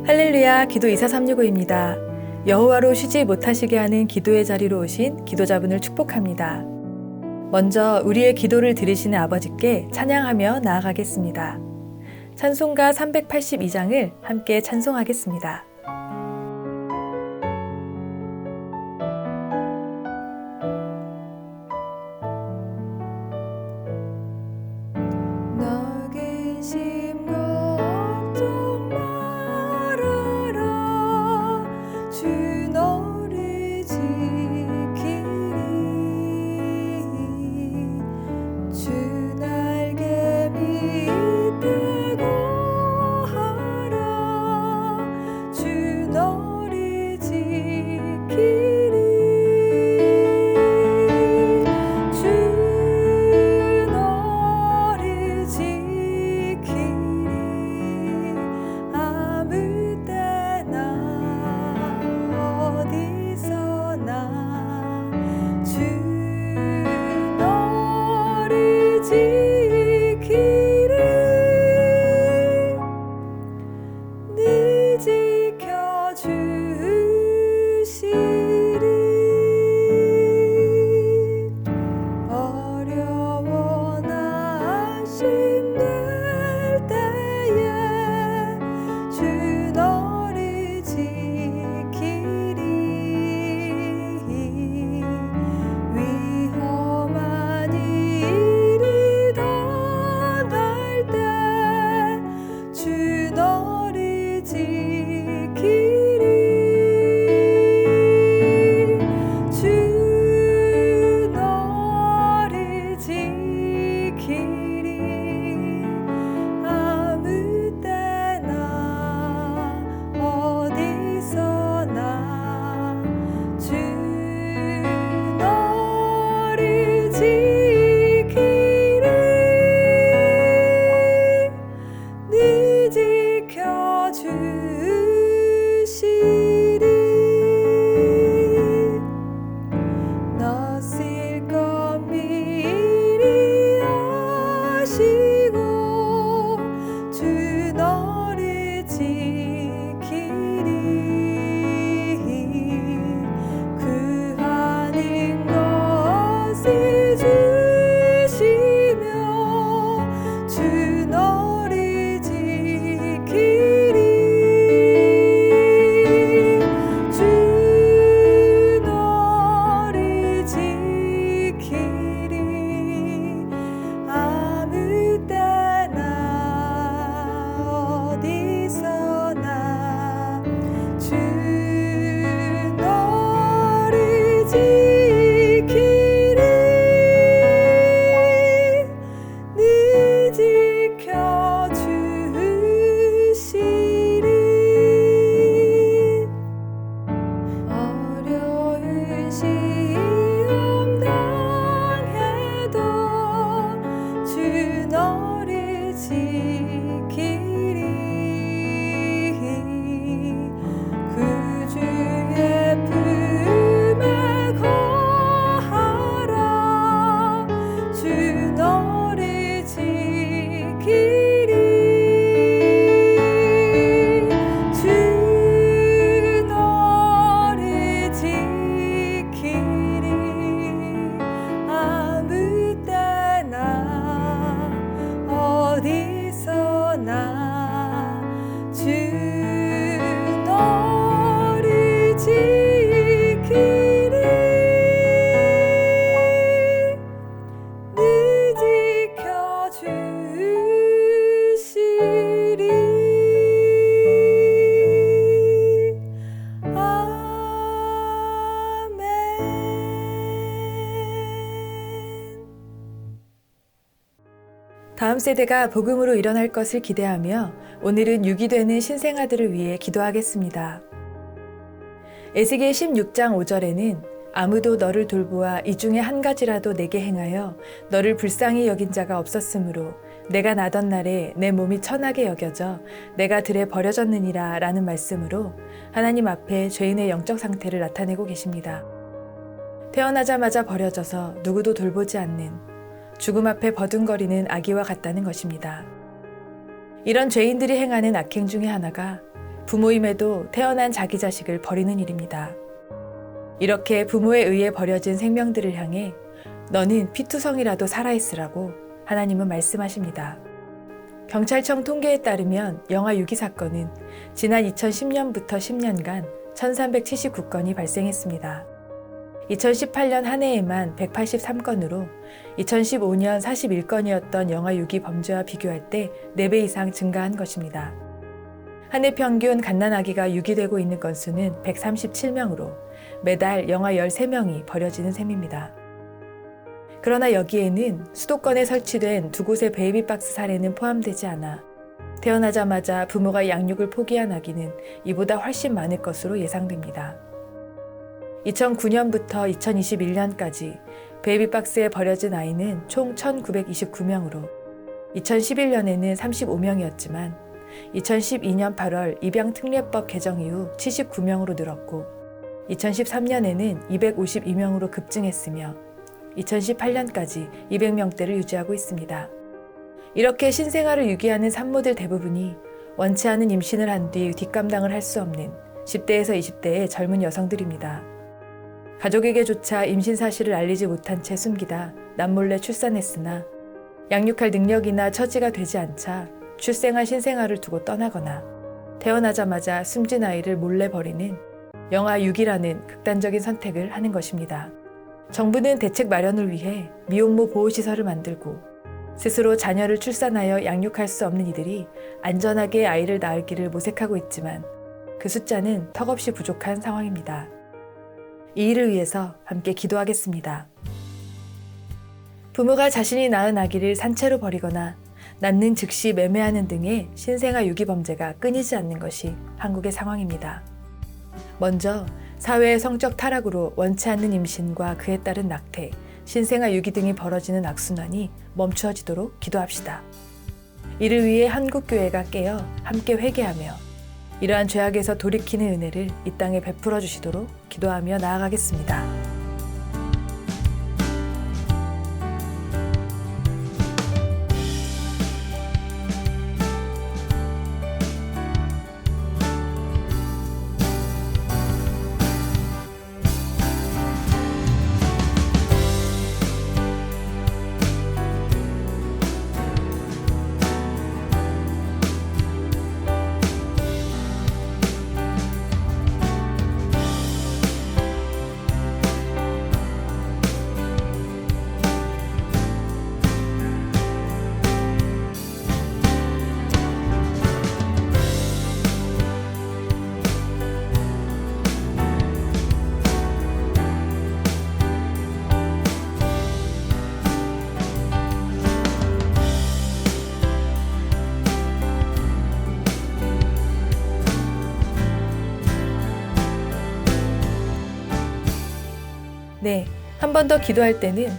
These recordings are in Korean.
할렐루야, 기도 24365입니다. 여호와로 쉬지 못하시게 하는 기도의 자리로 오신 기도자분을 축복합니다. 먼저 우리의 기도를 들으시는 아버지께 찬양하며 나아가겠습니다. 찬송가 382장을 함께 찬송하겠습니다. 다음 세대가 복음으로 일어날 것을 기대하며 오늘은 유기되는 신생아들을 위해 기도하겠습니다. 에스겔 16장 5절에는 아무도 너를 돌보아 이 중에 한 가지라도 내게 행하여 너를 불쌍히 여긴 자가 없었으므로 내가 나던 날에 내 몸이 천하게 여겨져 내가 들에 버려졌느니라 라는 말씀으로 하나님 앞에 죄인의 영적 상태를 나타내고 계십니다. 태어나자마자 버려져서 누구도 돌보지 않는 죽음 앞에 버둥거리는 아기와 같다는 것입니다. 이런 죄인들이 행하는 악행 중에 하나가 부모임에도 태어난 자기 자식을 버리는 일입니다. 이렇게 부모에 의해 버려진 생명들을 향해 너는 피투성이라도 살아있으라고 하나님은 말씀하십니다. 경찰청 통계에 따르면 영아 유기 사건은 지난 2010년부터 10년간 1379건이 발생했습니다. 2018년 한 해에만 183건으로 2015년 41건이었던 영아 유기 범죄와 비교할 때 4배 이상 증가한 것입니다. 한 해 평균 갓난아기가 유기되고 있는 건수는 137명으로 매달 영아 13명이 버려지는 셈입니다. 그러나 여기에는 수도권에 설치된 2곳의 베이비박스 사례는 포함되지 않아 태어나자마자 부모가 양육을 포기한 아기는 이보다 훨씬 많을 것으로 예상됩니다. 2009년부터 2021년까지 베이비박스에 버려진 아이는 총 1,929명으로 2011년에는 35명이었지만 2012년 8월 입양특례법 개정 이후 79명으로 늘었고 2013년에는 252명으로 급증했으며 2018년까지 200명대를 유지하고 있습니다. 이렇게 신생아를 유기하는 산모들 대부분이 원치 않은 임신을 한 뒤 뒷감당을 할 수 없는 10대에서 20대의 젊은 여성들입니다. 가족에게조차 임신 사실을 알리지 못한 채 숨기다 남몰래 출산했으나 양육할 능력이나 처지가 되지 않자 출생한 신생아를 두고 떠나거나 태어나자마자 숨진 아이를 몰래 버리는 영아 유기라는 극단적인 선택을 하는 것입니다. 정부는 대책 마련을 위해 미혼모 보호시설을 만들고 스스로 자녀를 출산하여 양육할 수 없는 이들이 안전하게 아이를 낳을 모색하고 있지만 그 숫자는 턱없이 부족한 상황입니다. 이 일을 위해서 함께 기도하겠습니다. 부모가 자신이 낳은 아기를 산채로 버리거나 낳는 즉시 매매하는 등의 신생아 유기 범죄가 끊이지 않는 것이 한국의 상황입니다. 먼저 사회의 성적 타락으로 원치 않는 임신과 그에 따른 낙태, 신생아 유기 등이 벌어지는 악순환이 멈추어지도록 기도합시다. 이를 위해 한국교회가 깨어 함께 회개하며 이러한 죄악에서 돌이키는 은혜를 이 땅에 베풀어 주시도록 기도하며 나아가겠습니다. 네, 한 번 더 기도할 때는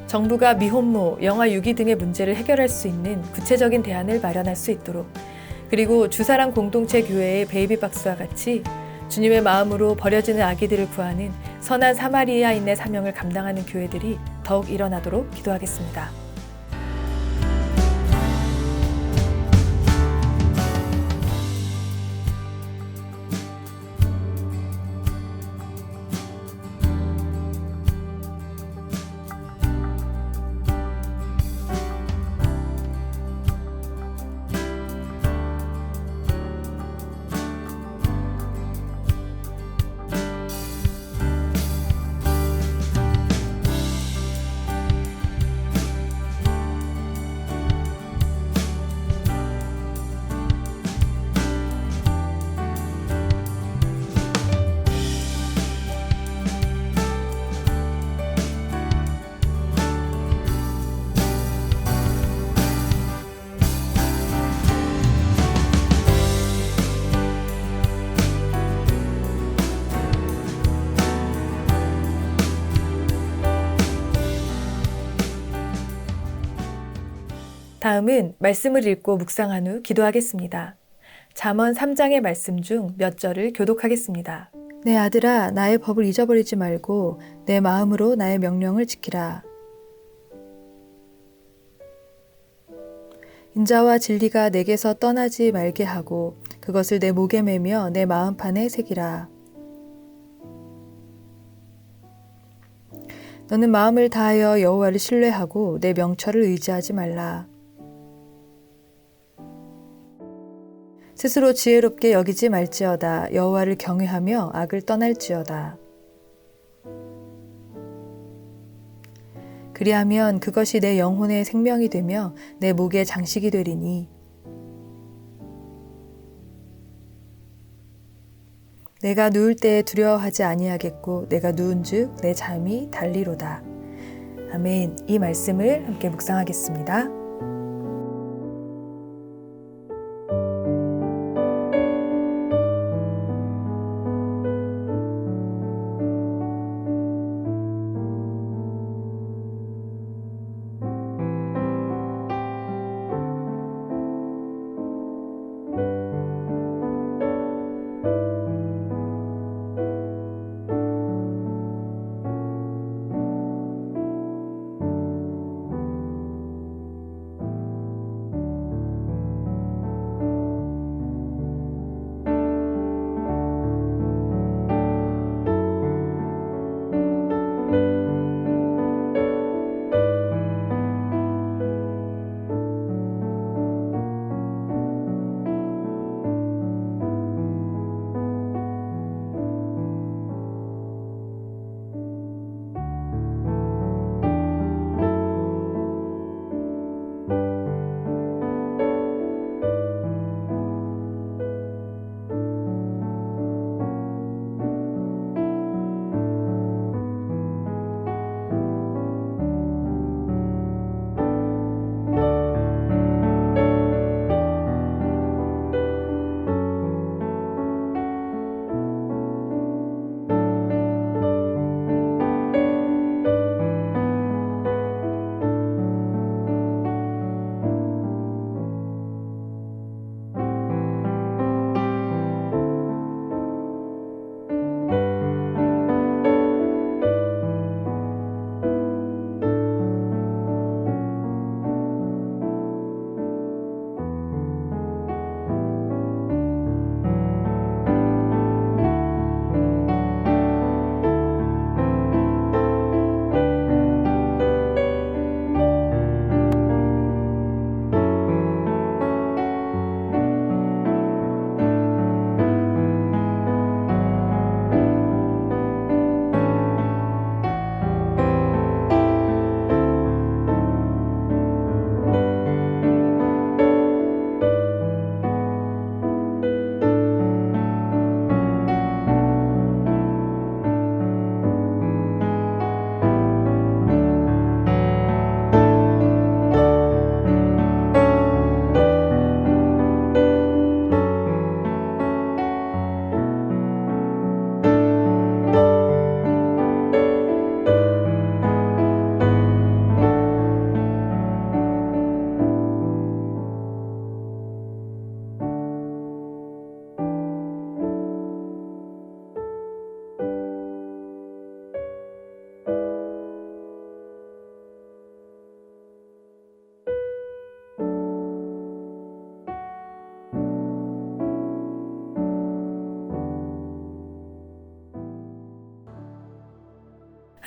정부가 미혼모, 영아 유기 등의 문제를 해결할 수 있는 구체적인 대안을 마련할 수 있도록, 그리고 주사랑 공동체 교회의 베이비박스와 같이 주님의 마음으로 버려지는 아기들을 구하는 선한 사마리아인의 사명을 감당하는 교회들이 더욱 일어나도록 기도하겠습니다. 다음은 말씀을 읽고 묵상한 후 기도하겠습니다. 잠언 3장의 말씀 중 몇 절을 교독하겠습니다. 내 아들아, 나의 법을 잊어버리지 말고 내 마음으로 나의 명령을 지키라. 인자와 진리가 내게서 떠나지 말게 하고 그것을 내 목에 매며 내 마음판에 새기라. 너는 마음을 다하여 여호와를 신뢰하고 내 명철을 의지하지 말라. 스스로 지혜롭게 여기지 말지어다. 여호와를 경외하며 악을 떠날지어다. 그리하면 그것이 내 영혼의 생명이 되며 내 목의 장식이 되리니 내가 누울 때에 두려워하지 아니하겠고 내가 누운즉 내 잠이 달리로다. 아멘. 이 말씀을 함께 묵상하겠습니다.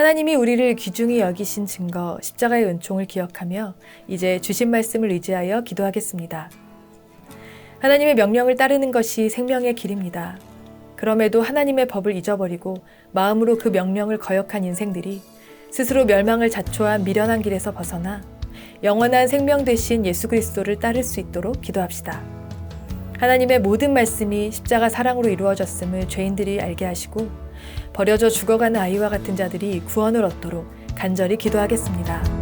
하나님이 우리를 귀중히 여기신 증거 십자가의 은총을 기억하며 이제 주신 말씀을 의지하여 기도하겠습니다. 하나님의 명령을 따르는 것이 생명의 길입니다. 그럼에도 하나님의 법을 잊어버리고 마음으로 그 명령을 거역한 인생들이 스스로 멸망을 자초한 미련한 길에서 벗어나 영원한 생명 되신 예수 그리스도를 따를 수 있도록 기도합시다. 하나님의 모든 말씀이 십자가 사랑으로 이루어졌음을 죄인들이 알게 하시고 버려져 죽어가는 아이와 같은 자들이 구원을 얻도록 간절히 기도하겠습니다.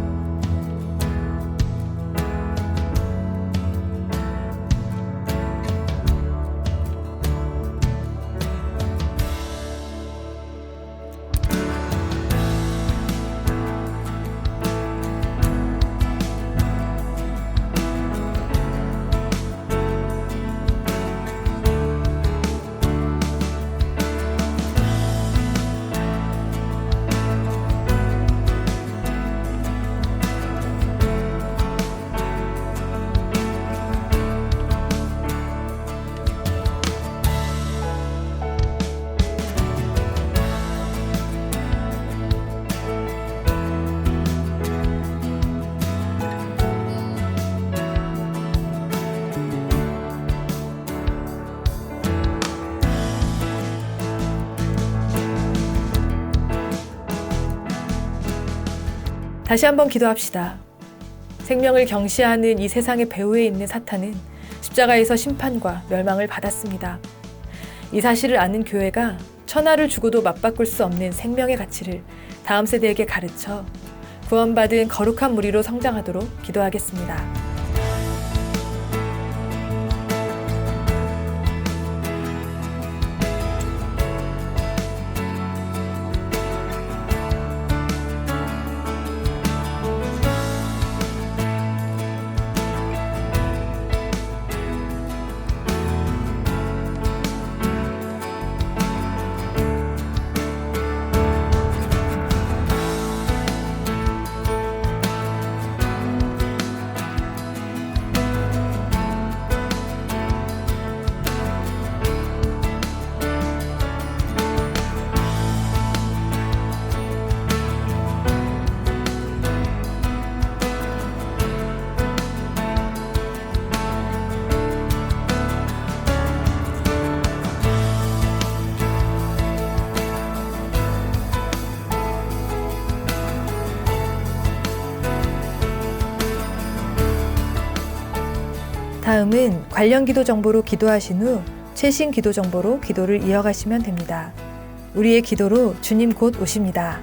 다시 한번 기도합시다. 생명을 경시하는 이 세상의 배후에 있는 사탄은 십자가에서 심판과 멸망을 받았습니다. 이 사실을 아는 교회가 천하를 주고도 맞바꿀 수 없는 생명의 가치를 다음 세대에게 가르쳐 구원받은 거룩한 무리로 성장하도록 기도하겠습니다. 다음은 관련 기도 정보로 기도하신 후 최신 기도 정보로 기도를 이어가시면 됩니다. 우리의 기도로 주님 곧 오십니다.